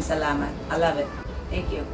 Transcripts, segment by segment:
salamat. I love it. Thank you.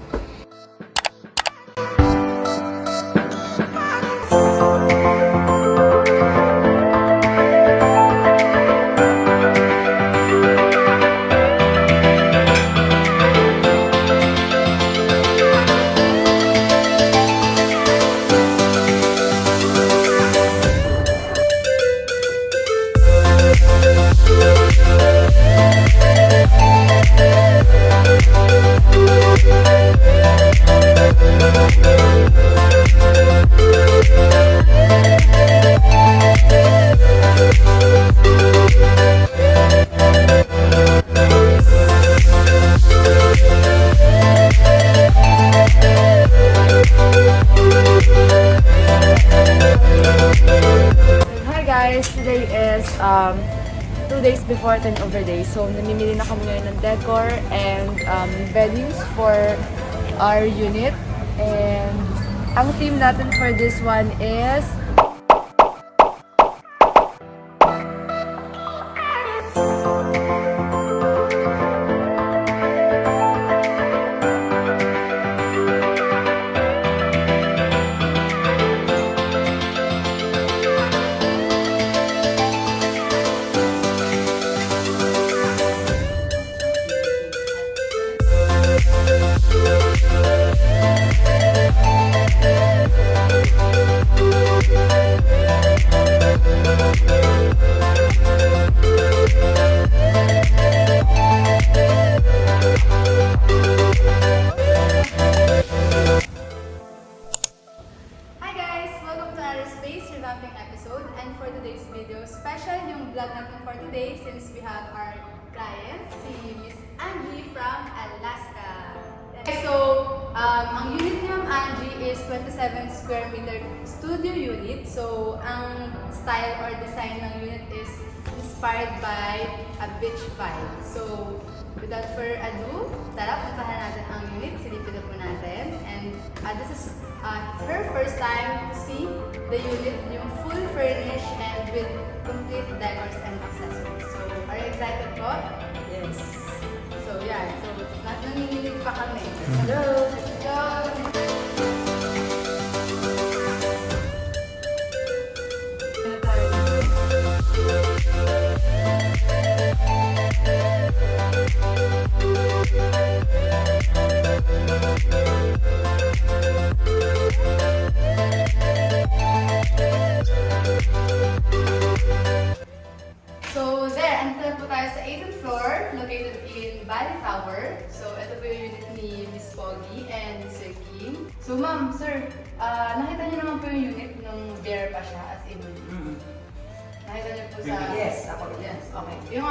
Today is 2 days before turnover day. So, namimili na kami ngayon ng decor and beddings for our unit. And ang theme natin for this one is revamping episode, and for today's video, special yung vlog natin for today since we have our client, si Miss Angie from Alaska. So, ang unit ni Ma'am Angie is 27 square meter studio unit. So, ang style or design ng unit is inspired by a beach vibe. So, without further ado, tara, puntahan natin ang unit, silipin na po natin. And this is her first time to see the unit, yung full furnished and with complete decors and accessories. So, are you excited po? Yes. So, yeah. So, nanginginig pa kami. Hello! Let's go! So there, andito po tayo sa 8th floor, located in Bali Tower. So ito po yung unit ni Miss Pogi and Sir Kim. So ma'am, sir, nakita niyo naman po yung unit nung bare pa siya, as in. Nakita niyo po sa... Yes, ako. Yes, okay. Yung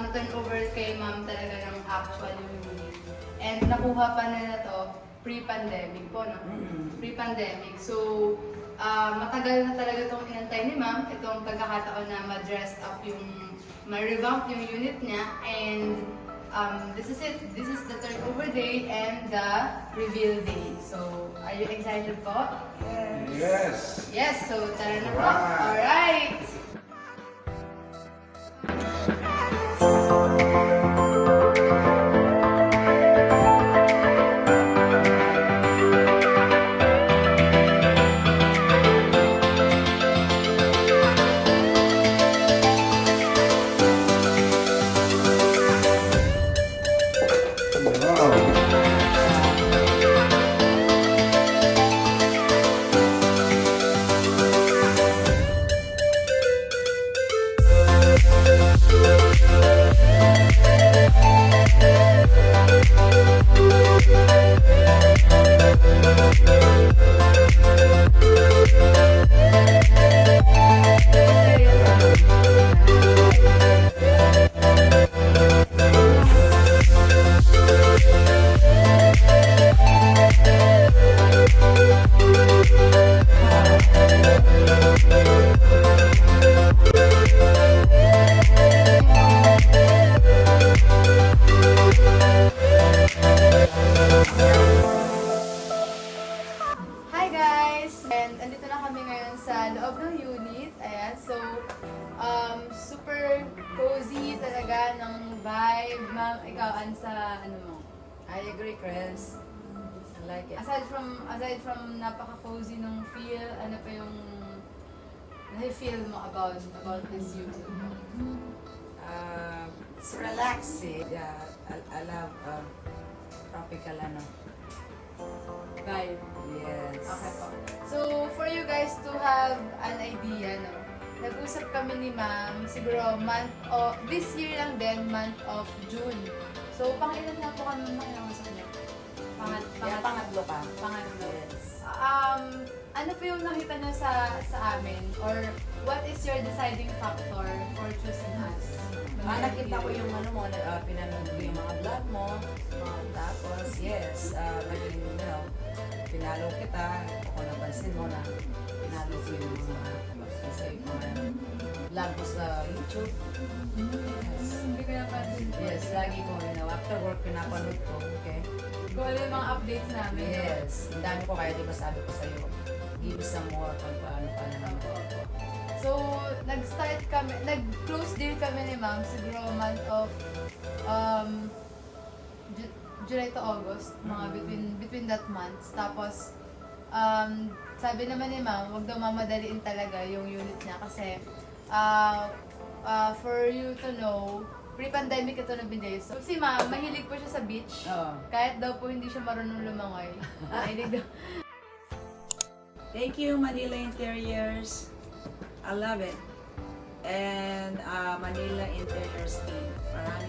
na-turn over kay ma'am talaga ng actual yung unit. And nakuha pa nila to pre-pandemic po, no? Pre-pandemic. So, matagal na talaga itong inantay ni ma'am, itong pagkakataon na ma-dress up yung, ma-revamp yung unit niya, and this is it. This is the turnover day and the reveal day. So, are you excited po? Yes! Yes, so tara na po. Alright! Super cozy talaga ng vibe. Ma'am, ikaw, sa ano mo? I agree, Chris. I like it. Aside from napaka-cozy nung feel, ano pa yung na-feel mo about this YouTube? It's relaxing. Yeah, I love tropical ano. Vibe. Yes. Okay po. So, for you guys to have an idea, no? Nag-usap kami ni Ma'am, siguro this year lang din, month of June. So, pang-ilan na po kami makilausap niya? Pangatlo ka. Pangatlo. Yes. Ano po yung nakita niyo sa amin? Or what is your deciding factor for choosing us? Nakita ko yung ano mo, pinanood ko yung mga vlog mo. Tapos, yes, naging, pinalo kita. Ako napansin mo na pinalo ko yung mga vlog ko sa YouTube. Yes. Hindi ko napansin. Yes, lagi ko, after work pinapanood ko, okay? Kung ano yung mga updates namin. Yes, ang dami ko kaya, di ba sabi ko sa'yo, give me some more pag paano naman. So, nag-close deal kami ni Ma'am siguro month of July to August, mga between that months. Tapos, sabi naman ni Ma'am, wag daw mamadaliin talaga yung unit niya kasi for you to know, pre-pandemic ito na binili. So, si Ma'am, mahilig po siya sa beach. Oo. Kahit daw po hindi siya marunong lumangoy. Mahilig daw. Thank you, Manila Interiors. I love it. And Manila Interiors team. Maraming